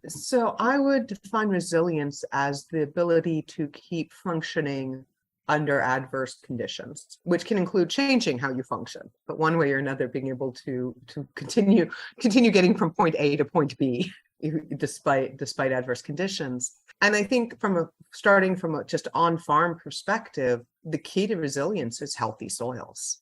So I would define resilience as the ability to keep functioning under adverse conditions, which can include changing how you function, but one way or another, being able to continue getting from point A to point B despite adverse conditions. And I think starting from a just on-farm perspective, the key to resilience is healthy soils.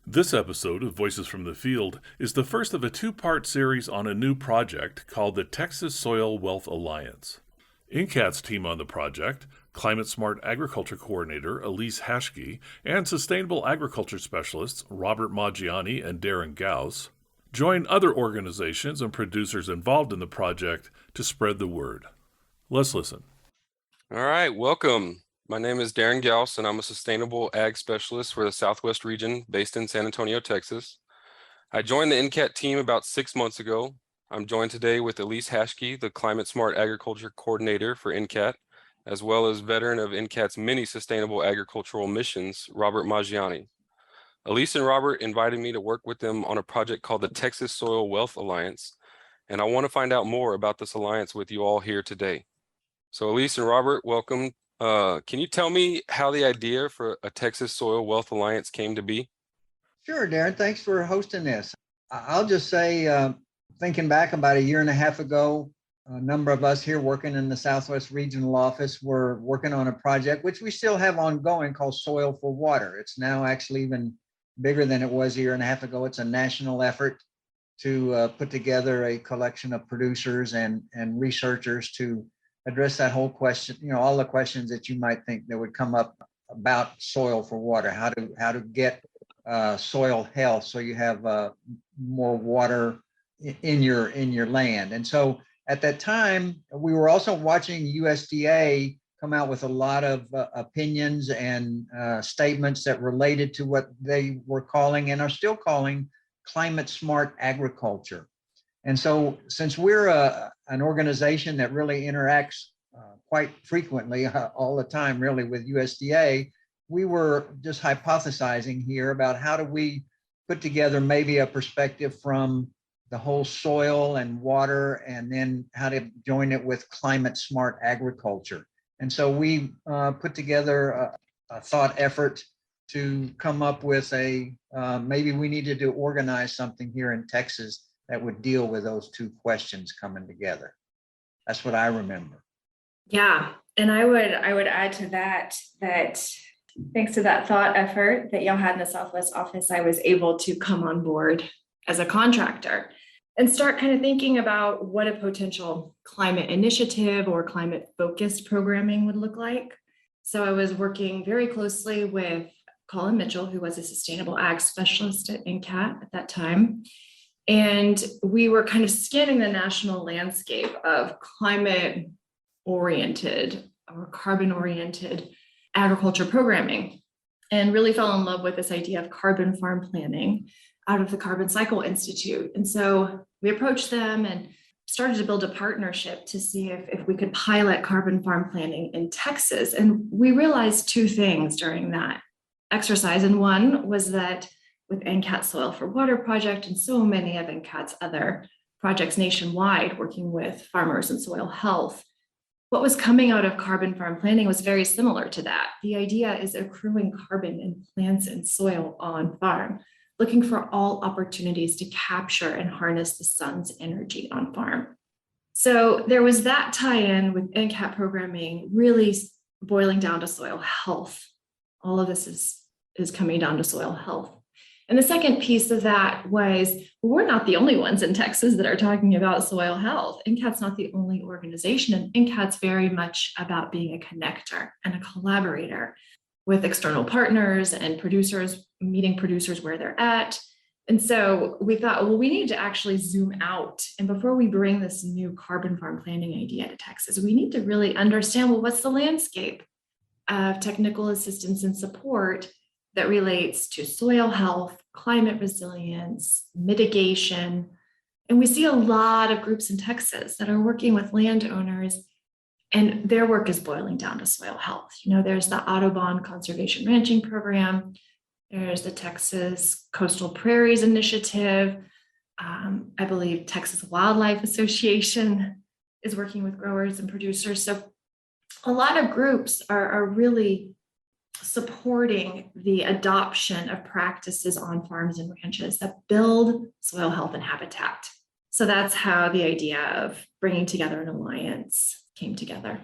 This episode of Voices from the Field is the first of a two-part series on a new project called the Texas Soil Wealth Alliance. NCAT's team on the project, Climate Smart Agriculture Coordinator Elise Haschke and Sustainable Agriculture Specialists Robert Maggiani and Darron Gaus, join other organizations and producers involved in the project to spread the word. Let's listen. All right, welcome. My name is Darron Gaus, and I'm a Sustainable Ag Specialist for the Southwest region based in San Antonio, Texas. I joined the NCAT team about 6 months ago. I'm joined today with Elise Haschke, the Climate Smart Agriculture Coordinator for NCAT, as well as veteran of NCAT's many sustainable agricultural missions, Robert Maggiani. Elise and Robert invited me to work with them on a project called the Texas Soil Wealth Alliance, and I want to find out more about this alliance with you all here today. So Elise and Robert, welcome. Can you tell me how the idea for a Texas Soil Wealth Alliance came to be? Sure, Darron. Thanks for hosting this. I'll just say, thinking back about a year and a half ago, a number of us here working in the Southwest Regional Office were working on a project, which we still have ongoing, called Soil for Water. It's now actually even bigger than it was a year and a half ago. It's a national effort to put together a collection of producers and researchers to address that whole question, all the questions that you might think that would come up about soil for water, how to get soil health so you have more water in your land. And so at that time, we were also watching USDA come out with a lot of opinions and statements that related to what they were calling and are still calling climate smart agriculture. And so since we're an organization that really interacts quite frequently, all the time really, with USDA, we were just hypothesizing here about how do we put together maybe a perspective from the whole soil and water, and then how to join it with climate smart agriculture. And so we put together a thought effort to come up with maybe we needed to organize something here in Texas that would deal with those two questions coming together. That's what I remember. Yeah, and I would add to that thanks to that thought effort that y'all had in the Southwest office, I was able to come on board as a contractor and start kind of thinking about what a potential climate initiative or climate focused programming would look like. So I was working very closely with Colin Mitchell, who was a sustainable ag specialist at NCAT at that time. And we were kind of scanning the national landscape of climate oriented or carbon oriented agriculture programming, and really fell in love with this idea of carbon farm planning out of the Carbon Cycle Institute. And so we approached them and started to build a partnership to see if we could pilot carbon farm planning in Texas. And we realized two things during that exercise. And one was that with NCAT Soil for Water project and so many of NCAT's other projects nationwide working with farmers and soil health, what was coming out of carbon farm planning was very similar to that. The idea is accruing carbon in plants and soil on farm, looking for all opportunities to capture and harness the sun's energy on farm. So there was that tie-in with NCAT programming really boiling down to soil health. All of this is coming down to soil health. And the second piece of that was, we're not the only ones in Texas that are talking about soil health. NCAT's not the only organization, and NCAT's very much about being a connector and a collaborator with external partners and producers, meeting producers where they're at. And so we thought, well, we need to actually zoom out. And before we bring this new carbon farm planning idea to Texas, we need to really understand, well, what's the landscape of technical assistance and support that relates to soil health, climate resilience, mitigation. And we see a lot of groups in Texas that are working with landowners, and their work is boiling down to soil health. There's the Audubon Conservation Ranching Program. There's the Texas Coastal Prairies Initiative. I believe Texas Wildlife Association is working with growers and producers. So a lot of groups are really supporting the adoption of practices on farms and ranches that build soil health and habitat. So that's how the idea of bringing together an alliance came together.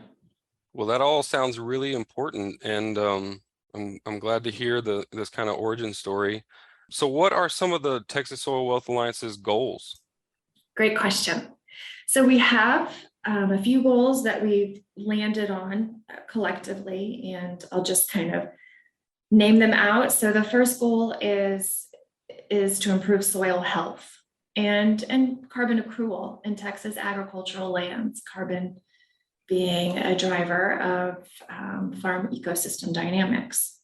Well, that all sounds really important, and I'm glad to hear this kind of origin story. So what are some of the Texas Soil Wealth Alliance's goals? Great question. So we have a few goals that we've landed on collectively, and I'll just kind of name them out. So the first goal is to improve soil health and carbon accrual in Texas agricultural lands, carbon being a driver of farm ecosystem dynamics.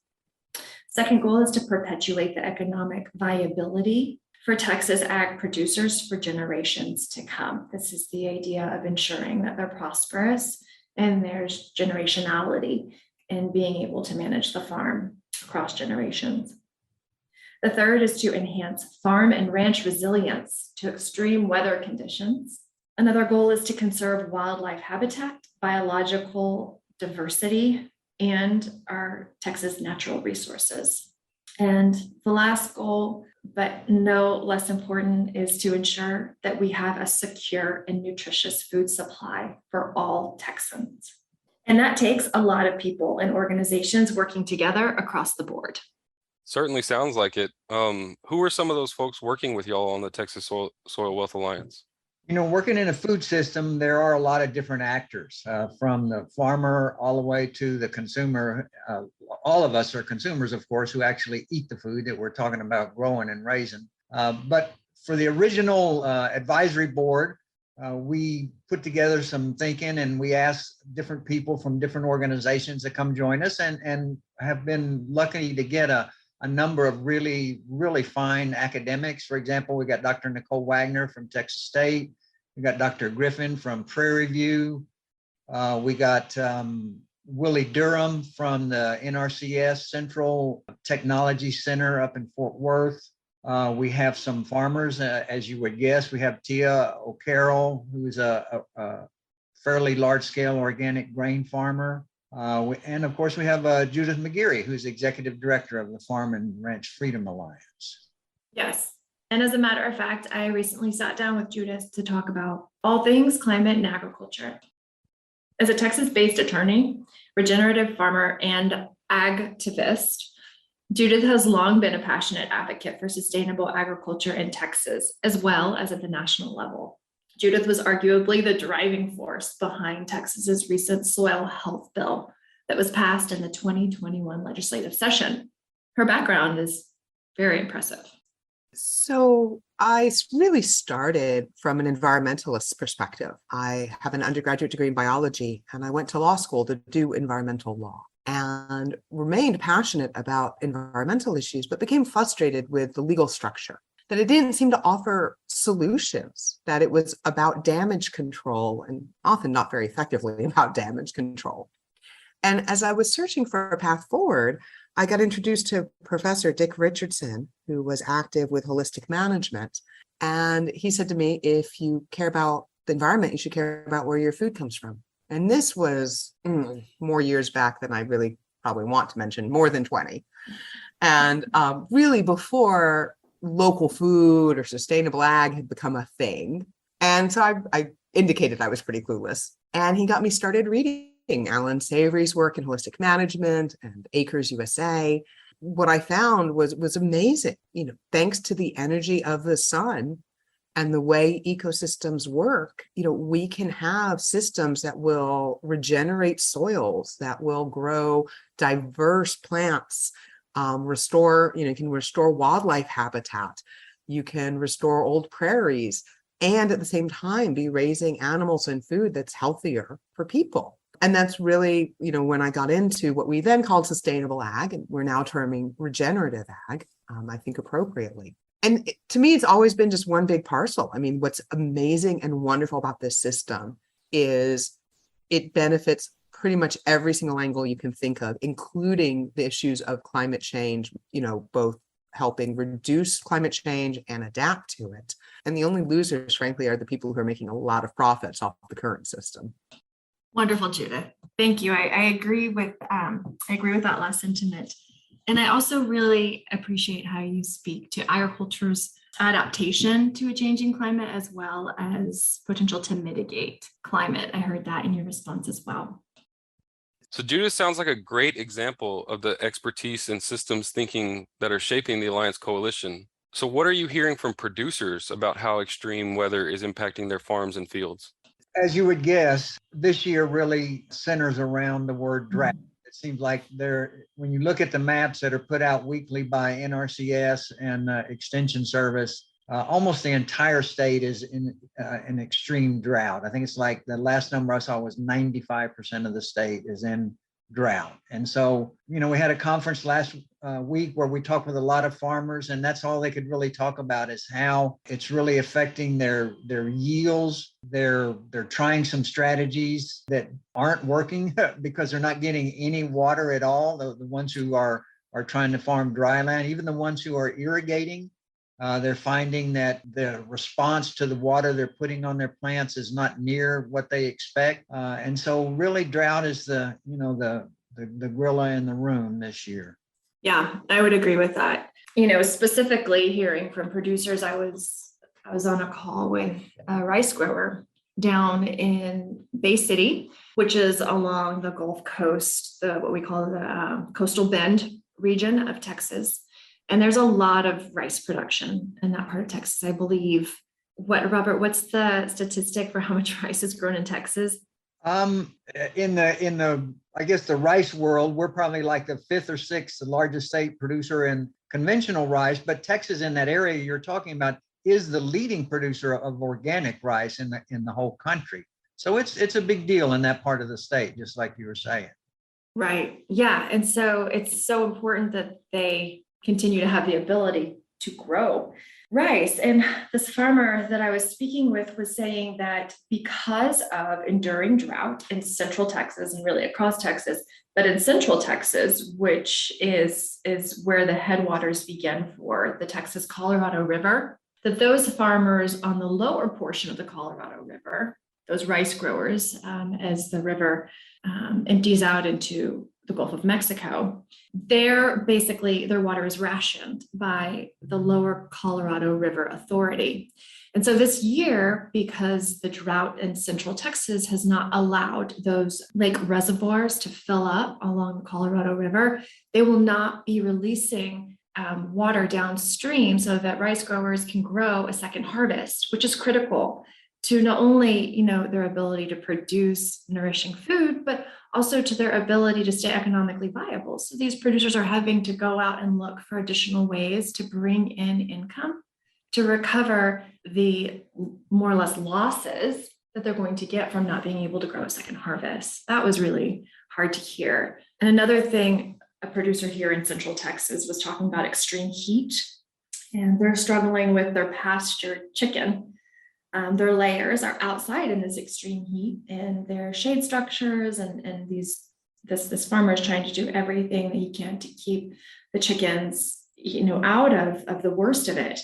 Second goal is to perpetuate the economic viability for Texas ag producers for generations to come. This is the idea of ensuring that they're prosperous and there's generationality in being able to manage the farm across generations. The third is to enhance farm and ranch resilience to extreme weather conditions. Another goal is to conserve wildlife habitat, biological diversity, and our Texas natural resources. And the last goal, but no less important, is to ensure that we have a secure and nutritious food supply for all Texans. And that takes a lot of people and organizations working together across the board. Certainly sounds like it. Who are some of those folks working with y'all on the Texas Soil Wealth Alliance? Working in a food system, there are a lot of different actors, from the farmer all the way to the consumer. All of us are consumers, of course, who actually eat the food that we're talking about growing and raising. But for the original advisory board, we put together some thinking, and we asked different people from different organizations to come join us, and have been lucky to get a number of really, really fine academics. For example, we got Dr. Nicole Wagner from Texas State. We got Dr. Griffin from Prairie View. We got Willie Durham from the NRCS Central Technology Center up in Fort Worth. We have some farmers, as you would guess. We have Tia O'Carroll, who's a fairly large-scale organic grain farmer. And of course, we have Judith McGeary, who's executive director of the Farm and Ranch Freedom Alliance. Yes. And as a matter of fact, I recently sat down with Judith to talk about all things climate and agriculture. As a Texas-based attorney, regenerative farmer, and agtivist, Judith has long been a passionate advocate for sustainable agriculture in Texas, as well as at the national level. Judith was arguably the driving force behind Texas's recent soil health bill that was passed in the 2021 legislative session. Her background is very impressive. So I really started from an environmentalist perspective. I have an undergraduate degree in biology, and I went to law school to do environmental law and remained passionate about environmental issues, but became frustrated with the legal structure, that it didn't seem to offer solutions, that it was about damage control and often not very effectively about damage control. And as I was searching for a path forward, I got introduced to Professor Dick Richardson, who was active with holistic management. And he said to me, if you care about the environment, you should care about where your food comes from. And this was more years back than I really probably want to mention, more than 20. And really before local food or sustainable ag had become a thing. And so I indicated I was pretty clueless. And he got me started reading Alan Savory's work in holistic management and Acres USA. What I found was amazing. Thanks to the energy of the sun and the way ecosystems work, we can have systems that will regenerate soils, that will grow diverse plants, can restore wildlife habitat. You can restore old prairies, and at the same time be raising animals and food that's healthier for people. And that's really, when I got into what we then called sustainable ag, and we're now terming regenerative ag, I think appropriately. And to me, it's always been just one big parcel. I mean, what's amazing and wonderful about this system is it benefits pretty much every single angle you can think of, including the issues of climate change, both helping reduce climate change and adapt to it. And the only losers, frankly, are the people who are making a lot of profits off the current system. Wonderful, Judith. Thank you. I agree with that last sentiment. And I also really appreciate how you speak to agriculture's adaptation to a changing climate as well as potential to mitigate climate. I heard that in your response as well. So Judith sounds like a great example of the expertise and systems thinking that are shaping the Alliance Coalition. So what are you hearing from producers about how extreme weather is impacting their farms and fields? As you would guess, this year really centers around the word drought. It seems like when you look at the maps that are put out weekly by NRCS and Extension Service, almost the entire state is in an extreme drought. I think it's like the last number I saw was 95% of the state is in drought. And so, we had a conference last week where we talked with a lot of farmers, and that's all they could really talk about is how it's really affecting their yields. They're trying some strategies that aren't working because they're not getting any water at all. The ones who are trying to farm dry land, even the ones who are irrigating, they're finding that the response to the water they're putting on their plants is not near what they expect. And so really drought is the gorilla in the room this year. Yeah, I would agree with that. Specifically hearing from producers, I was on a call with a rice grower down in Bay City, which is along the Gulf Coast, what we call the Coastal Bend region of Texas. And there's a lot of rice production in that part of Texas, I believe. Robert, what's the statistic for how much rice is grown in Texas? In the I guess the rice world, we're probably like the 5th or 6th largest state producer in conventional rice, but Texas in that area you're talking about is the leading producer of organic rice in the whole country. So it's a big deal in that part of the state, just like you were saying. Right. Yeah. And so it's so important that they continue to have the ability to grow rice. And this farmer that I was speaking with was saying that because of enduring drought in Central Texas and really across Texas, but in Central Texas, which is where the headwaters begin for the Texas Colorado River, that those farmers on the lower portion of the Colorado River, those rice growers, as the river empties out into the Gulf of Mexico, their water is rationed by the lower Colorado River Authority. And so this year, because the drought in Central Texas has not allowed those lake reservoirs to fill up along the Colorado River, they will not be releasing water downstream so that rice growers can grow a second harvest, which is critical to not only, their ability to produce nourishing food, but also to their ability to stay economically viable. So these producers are having to go out and look for additional ways to bring in income to recover the more or less losses that they're going to get from not being able to grow a second harvest. That was really hard to hear. And another thing, a producer here in Central Texas was talking about extreme heat, and they're struggling with their pastured chicken. Their layers are outside in this extreme heat, and their shade structures, and this farmer is trying to do everything that he can to keep the chickens, out of the worst of it.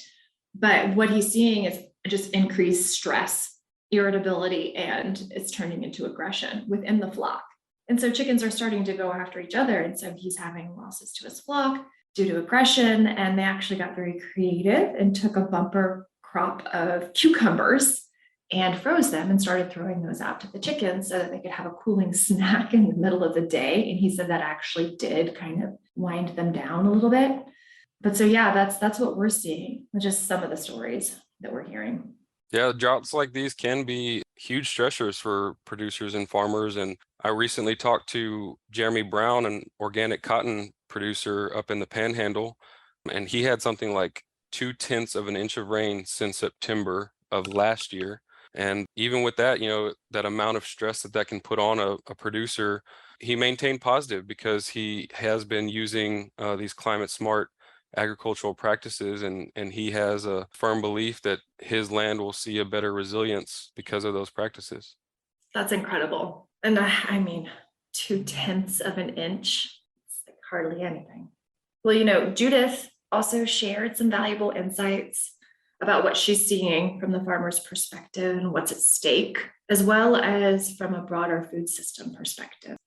But what he's seeing is just increased stress, irritability, and it's turning into aggression within the flock. And so chickens are starting to go after each other, and so he's having losses to his flock due to aggression. And they actually got very creative and took a bumper crop of cucumbers and froze them and started throwing those out to the chickens so that they could have a cooling snack in the middle of the day. And he said that actually did kind of wind them down a little bit. But so, yeah, that's what we're seeing, just some of the stories that we're hearing. Yeah, droughts like these can be huge stressors for producers and farmers. And I recently talked to Jeremy Brown, an organic cotton producer up in the Panhandle, and he had something like 0.2 of an inch of rain since September of last year. And even with that, that amount of stress that can put on a producer, he maintained positive because he has been using these climate smart agricultural practices, and he has a firm belief that his land will see a better resilience because of those practices. That's incredible. And I mean, 0.2 of an inch, it's like hardly anything. Well, Judith also shared some valuable insights about what she's seeing from the farmer's perspective and what's at stake, as well as from a broader food system perspective.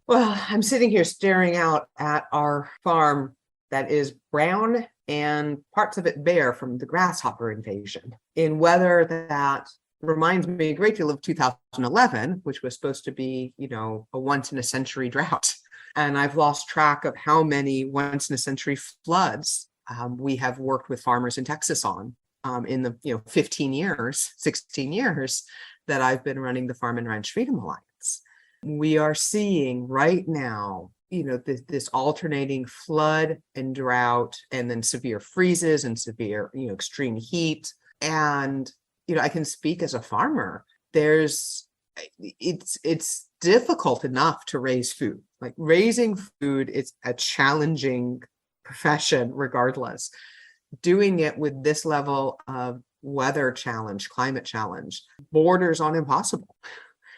Well, I'm sitting here staring out at our farm that is brown and parts of it bare from the grasshopper invasion in weather that reminds me a great deal of 2011, which was supposed to be, a once in a century drought. And I've lost track of how many once in a century floods we have worked with farmers in Texas on in the 16 years that I've been running the Farm and Ranch Freedom Alliance. We are seeing right now, this alternating flood and drought, and then severe freezes and severe, extreme heat. And, I can speak as a farmer. It's difficult enough to raise food. Like raising food is a challenging profession regardless. Doing it with this level of weather challenge, climate challenge, borders on impossible,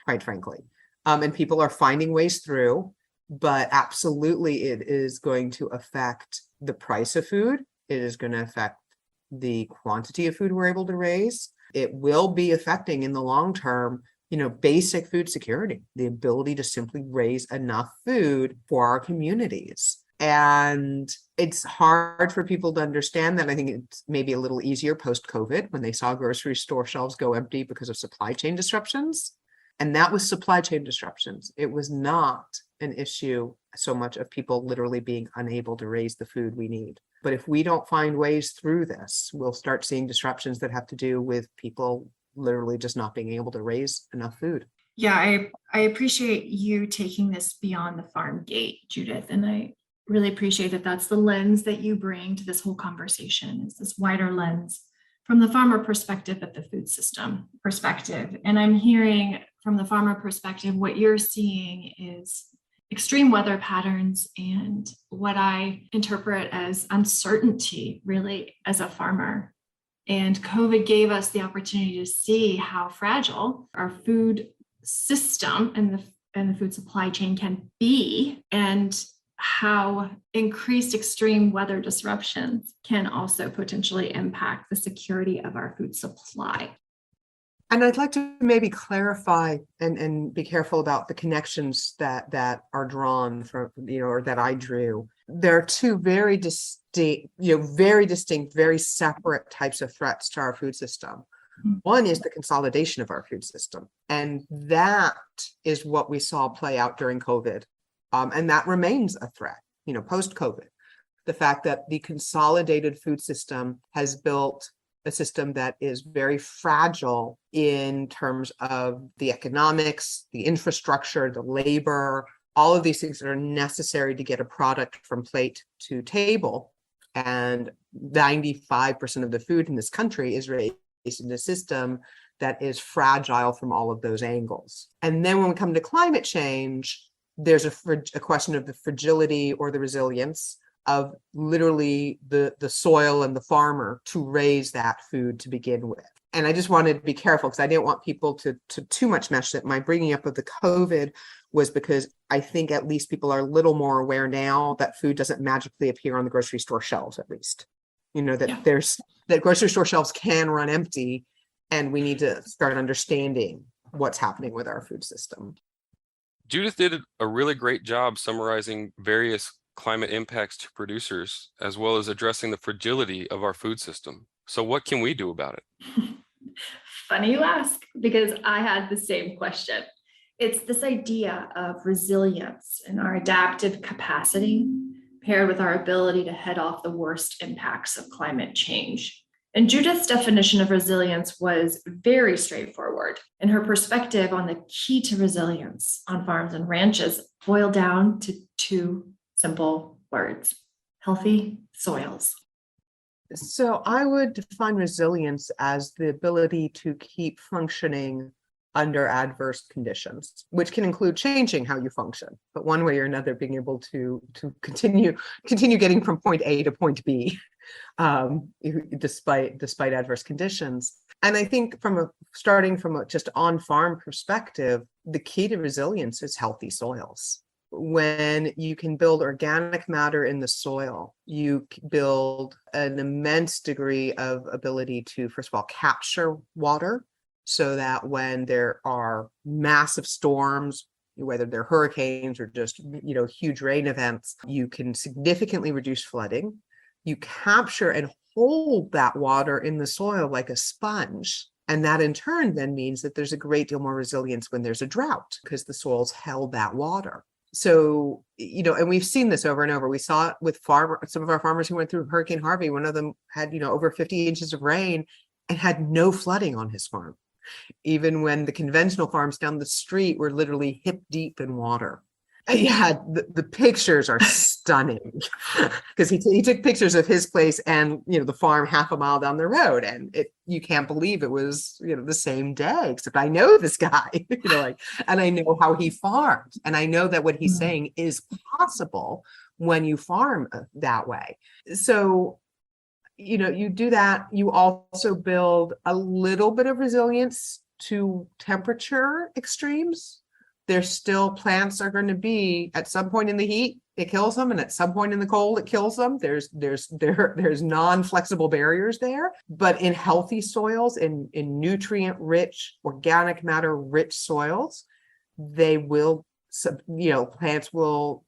quite frankly. And people are finding ways through, but absolutely it is going to affect the price of food. It is going to affect the quantity of food we're able to raise. It will be affecting in the long term, basic food security, the ability to simply raise enough food for our communities. And it's hard for people to understand that. I think it's maybe a little easier post-COVID when they saw grocery store shelves go empty because of supply chain disruptions. And that was supply chain disruptions. It was not an issue so much of people literally being unable to raise the food we need. But if we don't find ways through this, we'll start seeing disruptions that have to do with people literally just not being able to raise enough food. Yeah, I appreciate you taking this beyond the farm gate, Judith. And I really appreciate that that's the lens that you bring to this whole conversation, is this wider lens from the farmer perspective, but the food system perspective. And I'm hearing from the farmer perspective, what you're seeing is extreme weather patterns and what I interpret as uncertainty, really, as a farmer. And COVID gave us the opportunity to see how fragile our food system and the food supply chain can be, and how increased extreme weather disruptions can also potentially impact the security of our food supply. And I'd like to maybe clarify and be careful about the connections that are drawn from, or that I drew. There are two very distinct, very separate types of threats to our food system. One is the consolidation of our food system. And that is what we saw play out during COVID. And that remains a threat, post-COVID. The fact that the consolidated food system has built a system that is very fragile in terms of the economics, the infrastructure, the labor, all of these things that are necessary to get a product from plate to table. And 95% of the food in this country is raised in a system that is fragile from all of those angles. And then when we come to climate change, there's a question of the fragility or the resilience of literally the soil and the farmer to raise that food to begin with. And I just wanted to be careful because I didn't want people to too much mesh that my bringing up of the COVID was because I think at least people are a little more aware now that food doesn't magically appear on the grocery store shelves, at least. That grocery store shelves can run empty, and we need to start understanding what's happening with our food system. Judith did a really great job summarizing various climate impacts to producers, as well as addressing the fragility of our food system. So what can we do about it? Funny you ask, because I had the same question. It's this idea of resilience and our adaptive capacity paired with our ability to head off the worst impacts of climate change. And Judith's definition of resilience was very straightforward. And her perspective on the key to resilience on farms and ranches boiled down to two simple words: healthy soils. So I would define resilience as the ability to keep functioning under adverse conditions, which can include changing how you function, but one way or another being able to continue getting from point A to point B, despite adverse conditions. And I think starting from a just on-farm perspective, the key to resilience is healthy soils. when you can build organic matter in the soil, you build an immense degree of ability to, first of all, capture water so that when there are massive storms, whether they're hurricanes or just, huge rain events, you can significantly reduce flooding. You capture and hold that water in the soil like a sponge. And that in turn then means that there's a great deal more resilience when there's a drought because the soil's held that water. So, and we've seen this over and over. We saw it with some of our farmers who went through Hurricane Harvey. One of them had, over 50 inches of rain and had no flooding on his farm, even when the conventional farms down the street were literally hip deep in water. Yeah, the pictures are stunning because he took pictures of his place and the farm half a mile down the road, and you can't believe it was the same day. Except I know this guy, and I know how he farmed, and I know that what he's saying is possible when you farm that way. So you do that. You also build a little bit of resilience to temperature extremes. There's still plants are going to be at some point in the heat, it kills them. And at some point in the cold, it kills them. There's non-flexible barriers there, but in healthy soils, in nutrient rich, organic matter rich soils, they will, plants will,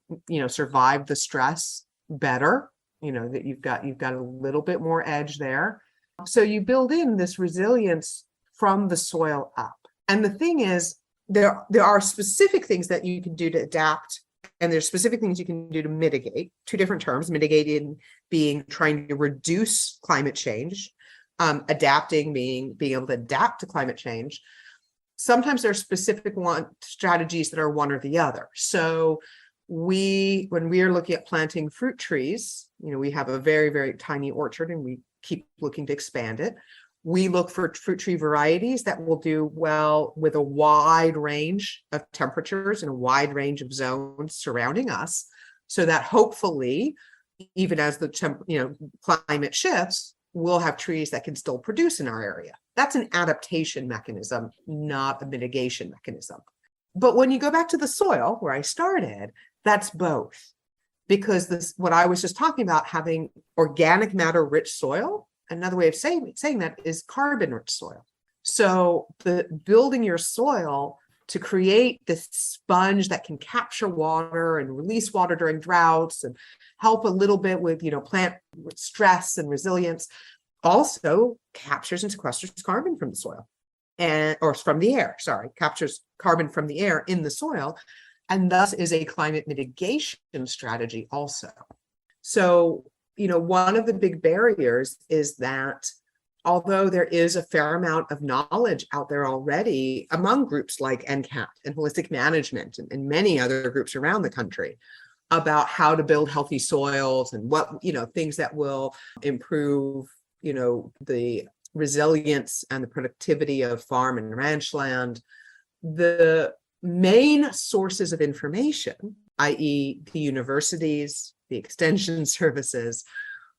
survive the stress better. That you've got a little bit more edge there. So you build in this resilience from the soil up. And the thing is, there are specific things that you can do to adapt, and there's specific things you can do to mitigate. Two different terms: mitigating being trying to reduce climate change, adapting being able to adapt to climate change. Sometimes there are specific strategies that are one or the other. So when we are looking at planting fruit trees, we have a very, very tiny orchard and we keep looking to expand it. We look for fruit tree varieties that will do well with a wide range of temperatures and a wide range of zones surrounding us, so that hopefully, even as the climate shifts, we'll have trees that can still produce in our area. That's an adaptation mechanism, not a mitigation mechanism. But when you go back to the soil where I started, that's both. Because what I was just talking about, having organic matter rich soil, another way of saying that is carbon rich soil. So building your soil to create this sponge that can capture water and release water during droughts and help a little bit with, plant stress and resilience, also captures and sequesters carbon from the soil or from the air, captures carbon from the air in the soil, and thus is a climate mitigation strategy also. So, one of the big barriers is that although there is a fair amount of knowledge out there already among groups like NCAT and holistic management and many other groups around the country about how to build healthy soils and what, things that will improve, the resilience and the productivity of farm and ranch land, the main sources of information, i.e. the universities, the extension services,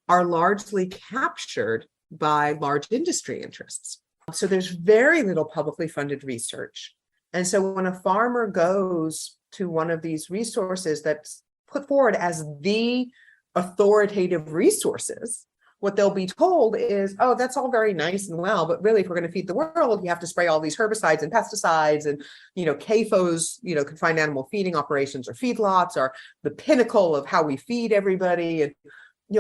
are largely captured by large industry interests. So there's very little publicly funded research. And so when a farmer goes to one of these resources that's put forward as the authoritative resources, what they'll be told is, oh, that's all very nice and well, but really, if we're going to feed the world, you have to spray all these herbicides and pesticides, and CAFOs, confined animal feeding operations or feedlots are the pinnacle of how we feed everybody, and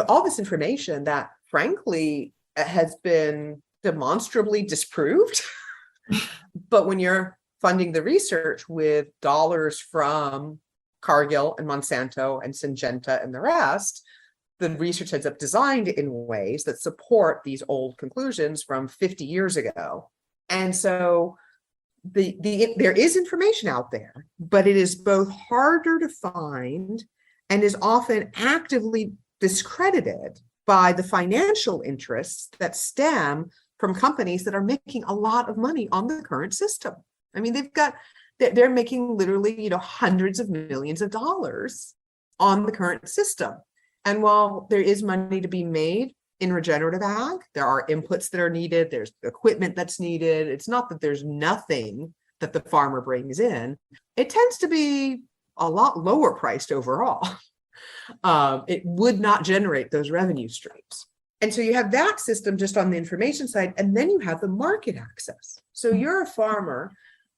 all this information that, frankly, has been demonstrably disproved. But when you're funding the research with dollars from Cargill and Monsanto and Syngenta and the rest, the research ends up designed in ways that support these old conclusions from 50 years ago. And so there is information out there, but it is both harder to find and is often actively discredited by the financial interests that stem from companies that are making a lot of money on the current system. I mean, they're making literally, hundreds of millions of dollars on the current system. And while there is money to be made in regenerative ag, there are inputs that are needed, there's equipment that's needed. It's not that there's nothing that the farmer brings in. It tends to be a lot lower priced overall. It would not generate those revenue streams. And so you have that system just on the information side, and then you have the market access. So you're a farmer,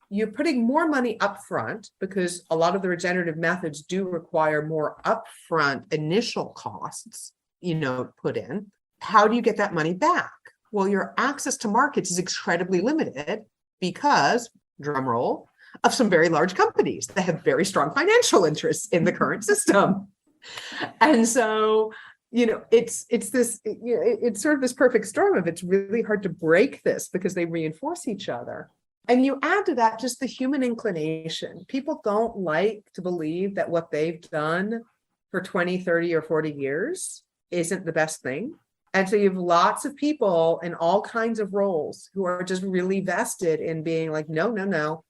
you're putting more money up front because a lot of the regenerative methods do require more upfront initial costs, put in. How do you get that money back? Well, your access to markets is incredibly limited because, drum roll, of some very large companies that have very strong financial interests in the current system. And so, it's this, it's sort of this perfect storm of it's really hard to break this because they reinforce each other. And you add to that just the human inclination. People don't like to believe that what they've done for 20, 30, or 40 years isn't the best thing. And so you have lots of people in all kinds of roles who are just really vested in being like, no.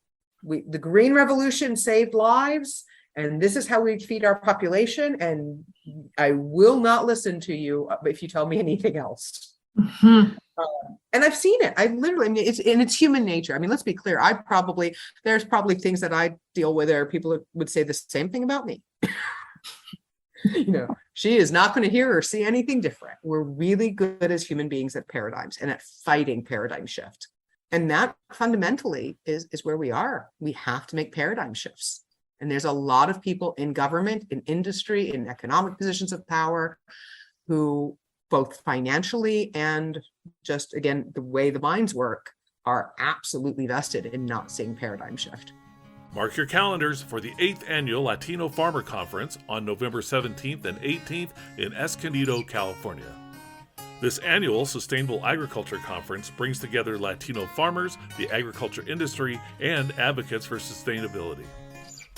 The Green Revolution saved lives, and this is how we feed our population, and I will not listen to you if you tell me anything else. Mm-hmm. And I've seen it. It's human nature. Let's be clear. There's probably things that I deal with where people would say the same thing about me. She is not going to hear or see anything different. We're really good as human beings at paradigms and at fighting paradigm shift. And that fundamentally is where we are. We have to make paradigm shifts. And there's a lot of people in government, in industry, in economic positions of power who both financially and just, again, the way the minds work are absolutely vested in not seeing paradigm shift. Mark your calendars for the 8th Annual Latino Farmer Conference on November 17th and 18th in Escondido, California. This annual Sustainable Agriculture Conference brings together Latino farmers, the agriculture industry, and advocates for sustainability.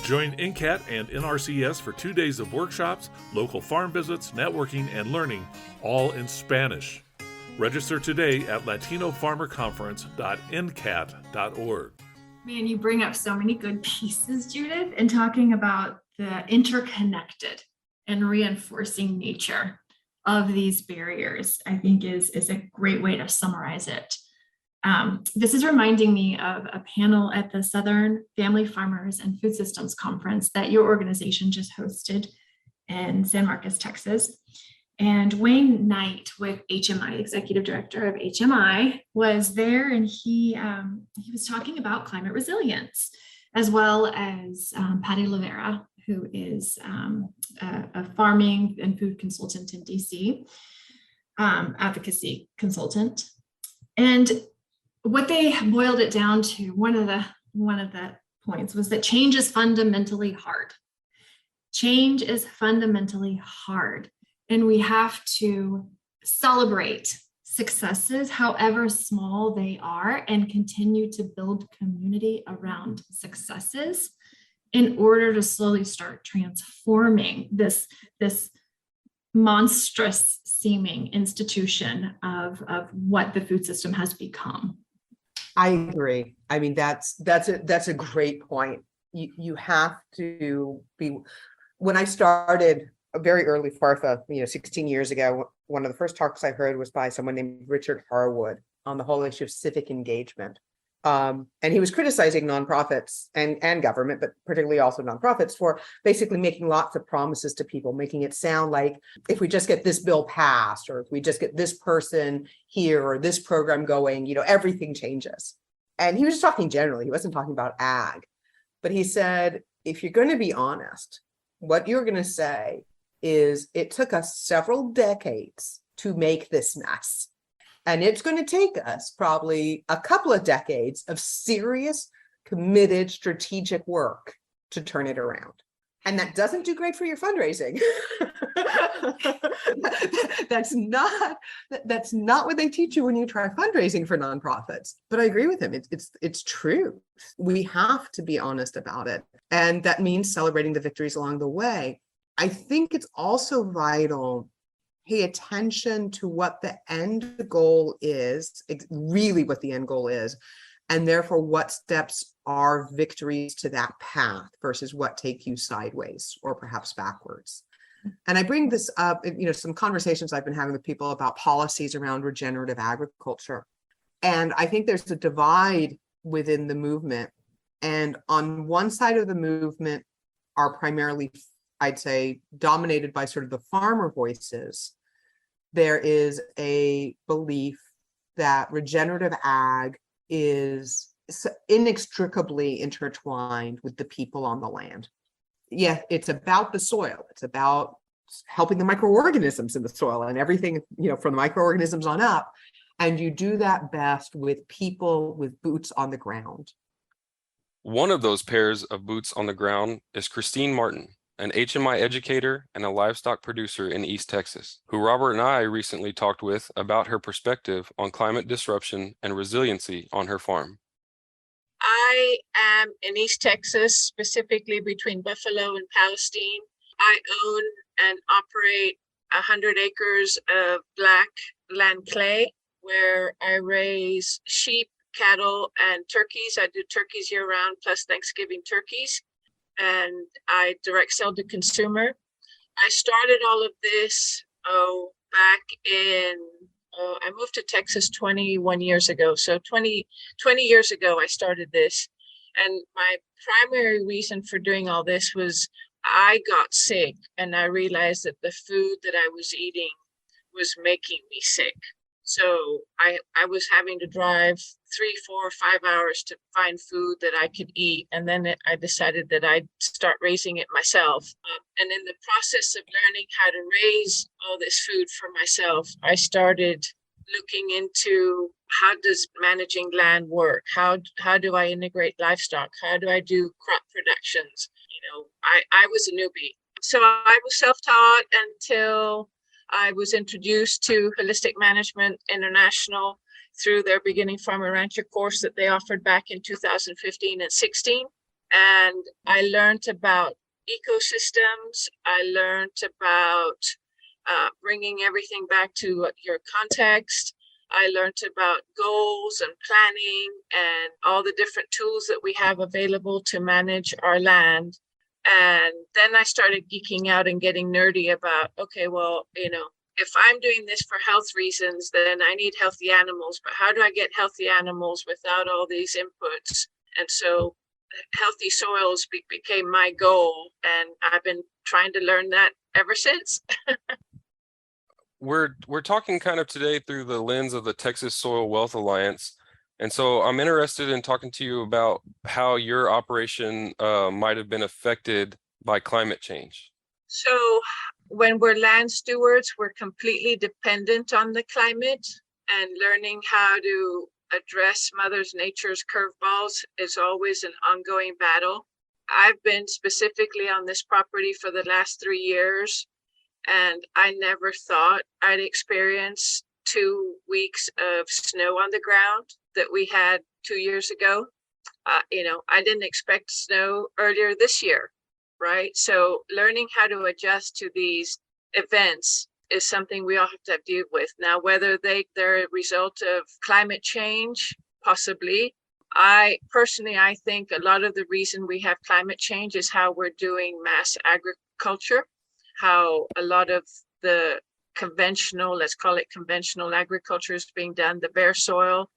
Join NCAT and NRCS for 2 days of workshops, local farm visits, networking, and learning, all in Spanish. Register today at latinofarmerconference.ncat.org. Man, you bring up so many good pieces, Judith, in talking about the interconnected and reinforcing nature of these barriers, I think is a great way to summarize it. This is reminding me of a panel at the Southern Family Farmers and Food Systems Conference that your organization just hosted in San Marcos, Texas. And Wayne Knight with HMI, Executive Director of HMI, was there, and he was talking about climate resilience, as well as Patty Levera, who is a farming and food consultant in DC, advocacy consultant. And what they boiled it down to, one of the points was that change is fundamentally hard. Change is fundamentally hard. And we have to celebrate successes, however small they are, and continue to build community around successes in order to slowly start transforming this monstrous seeming institution of what the food system has become. I agree. That's a great point. You have to be. When I started very early FARFA, 16 years ago, one of the first talks I heard was by someone named Richard Harwood on the whole issue of civic engagement. And he was criticizing nonprofits and government, but particularly also nonprofits, for basically making lots of promises to people, making it sound like if we just get this bill passed, or if we just get this person here or this program going, everything changes. And he was just talking generally. He wasn't talking about ag. But he said, if you're going to be honest, what you're going to say is it took us several decades to make this mess. And it's going to take us probably a couple of decades of serious, committed, strategic work to turn it around. And that doesn't do great for your fundraising. That's not what they teach you when you try fundraising for nonprofits. But I agree with him. It's true. We have to be honest about it. And that means celebrating the victories along the way. I think it's also vital pay attention to what the end goal is, really what the end goal is, and therefore what steps are victories to that path versus what take you sideways or perhaps backwards. And I bring this up, some conversations I've been having with people about policies around regenerative agriculture. And I think there's a divide within the movement. And on one side of the movement are primarily, I'd say, dominated by sort of the farmer voices, there is a belief that regenerative ag is inextricably intertwined with the people on the land. Yeah, it's about the soil. It's about helping the microorganisms in the soil and everything, from the microorganisms on up. And you do that best with people with boots on the ground. One of those pairs of boots on the ground is Christine Martin, an HMI educator and a livestock producer in East Texas, who Robert and I recently talked with about her perspective on climate disruption and resiliency on her farm. I am in East Texas, specifically between Buffalo and Palestine. I own and operate 100 acres of black land clay where I raise sheep, cattle, and turkeys. I do turkeys year round plus Thanksgiving turkeys, and I direct sell to consumer. I started all of this back in I moved to Texas 21 years ago. So 20 years ago, I started this. And my primary reason for doing all this was I got sick and I realized that the food that I was eating was making me sick. So I was having to drive 3, 4, 5 hours to find food that I could eat. And then I decided that I'd start raising it myself. And in the process of learning how to raise all this food for myself, I started looking into how does managing land work? How do I integrate livestock? How do I do crop productions? I was a newbie. So I was self-taught until I was introduced to Holistic Management International through their Beginning Farmer Rancher course that they offered back in 2015 and 16. And I learned about ecosystems. I learned about bringing everything back to your context. I learned about goals and planning and all the different tools that we have available to manage our land. And then I started geeking out and getting nerdy about, okay, well, if I'm doing this for health reasons, then I need healthy animals. But how do I get healthy animals without all these inputs? And so healthy soils became my goal. And I've been trying to learn that ever since. We're talking kind of today through the lens of the Texas Soil Wealth Alliance. And so I'm interested in talking to you about how your operation might have been affected by climate change. So when we're land stewards, we're completely dependent on the climate, and learning how to address Mother Nature's curveballs is always an ongoing battle. I've been specifically on this property for the last 3 years, and I never thought I'd experience 2 weeks of snow on the ground that we had 2 years ago. I didn't expect snow earlier this year, right? So learning how to adjust to these events is something we all have to deal with. Now, whether they're a result of climate change, possibly. I think a lot of the reason we have climate change is how we're doing mass agriculture, how a lot of the conventional, let's call it conventional agriculture is being done. The bare soil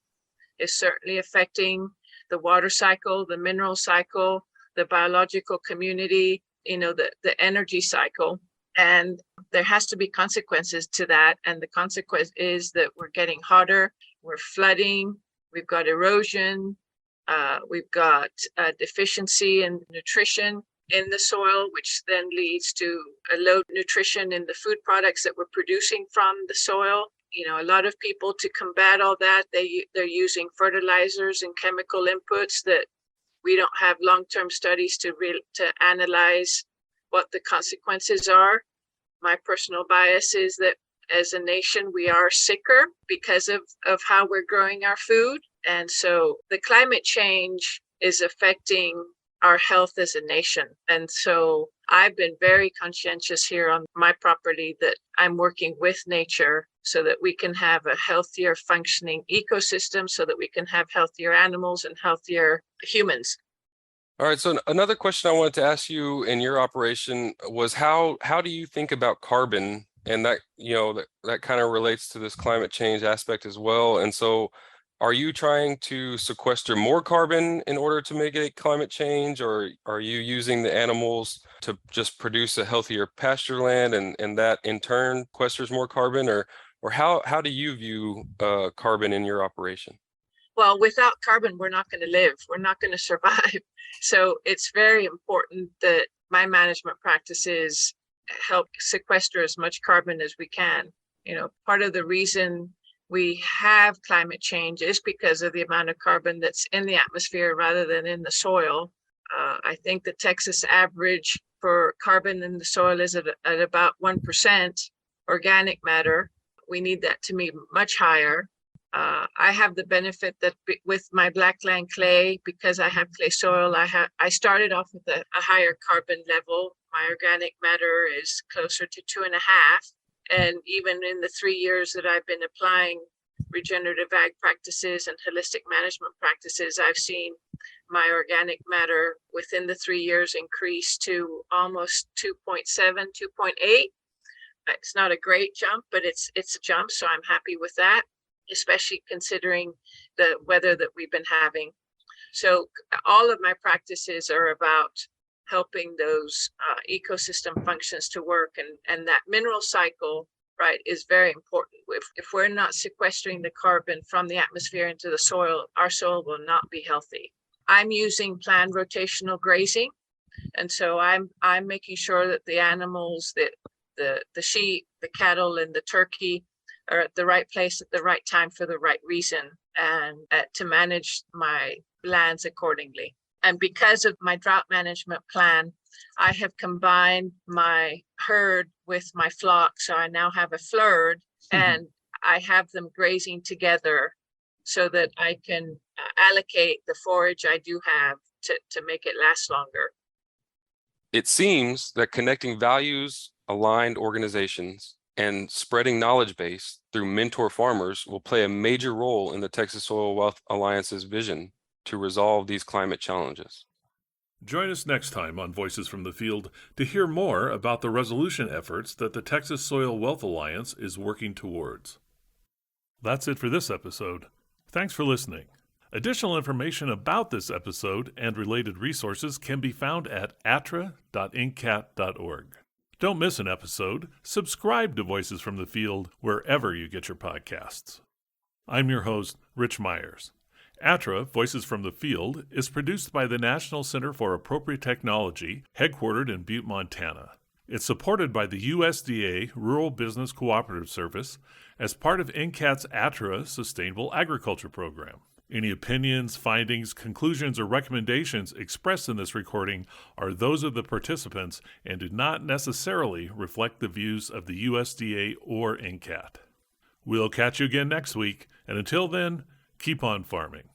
is certainly affecting the water cycle, the mineral cycle, the biological community, the energy cycle. And there has to be consequences to that. And the consequence is that we're getting hotter, we're flooding, we've got erosion, we've got deficiency in nutrition in the soil, which then leads to a low nutrition in the food products that we're producing from the soil. A lot of people, to combat all that, they're using fertilizers and chemical inputs that we don't have long-term studies to analyze what the consequences are. My personal bias is that as a nation, we are sicker because of how we're growing our food. And so the climate change is affecting our health as a nation. And so I've been very conscientious here on my property that I'm working with nature so that we can have a healthier functioning ecosystem, so that we can have healthier animals and healthier humans. All right, so another question I wanted to ask you in your operation was how do you think about carbon? And that, that kind of relates to this climate change aspect as well. And so Are you trying to sequester more carbon in order to mitigate climate change, or are you using the animals to just produce a healthier pasture land and that in turn sequesters more carbon, or how do you view carbon in your operation? Well, without carbon, we're not going to live. We're not going to survive. So it's very important that my management practices help sequester as much carbon as we can. You know, part of the reason we have climate change is because of the amount of carbon that's in the atmosphere rather than in the soil. I think the Texas average for carbon in the soil is at about 1% organic matter. We need that to be much higher. I have the benefit that with my blackland clay, because I have clay soil, I started off with a higher carbon level. My organic matter is closer to 2.5. And even in the 3 years that I've been applying regenerative ag practices and holistic management practices, I've seen my organic matter within the 3 years increase to almost 2.7, 2.8. It's not a great jump, but it's a jump. So I'm happy with that, especially considering the weather that we've been having. So all of my practices are about helping those ecosystem functions to work, and that mineral cycle, right, is very important. If we're not sequestering the carbon from the atmosphere into the soil, our soil will not be healthy. I'm using planned rotational grazing, and so I'm making sure that the animals, that the sheep, the cattle, and the turkey are at the right place at the right time for the right reason, and to manage my lands accordingly. And because of my drought management plan, I have combined my herd with my flock. So I now have a flurd, and I have them grazing together so that I can allocate the forage I do have to make it last longer. It seems that connecting values-aligned organizations and spreading knowledge base through mentor farmers will play a major role in the Texas Soil Wealth Alliance's vision to resolve these climate challenges. Join us next time on Voices from the Field to hear more about the resolution efforts that the Texas Soil Wealth Alliance is working towards. That's it for this episode. Thanks for listening. Additional information about this episode and related resources can be found at attra.ncat.org. Don't miss an episode. Subscribe to Voices from the Field wherever you get your podcasts. I'm your host, Rich Myers. ATTRA, Voices from the Field, is produced by the National Center for Appropriate Technology, headquartered in Butte, Montana. It's supported by the USDA Rural Business Cooperative Service as part of NCAT's ATTRA Sustainable Agriculture program. Any opinions, findings, conclusions, or recommendations expressed in this recording are those of the participants and do not necessarily reflect the views of the USDA or NCAT. We'll catch you again next week, and until then, keep on farming.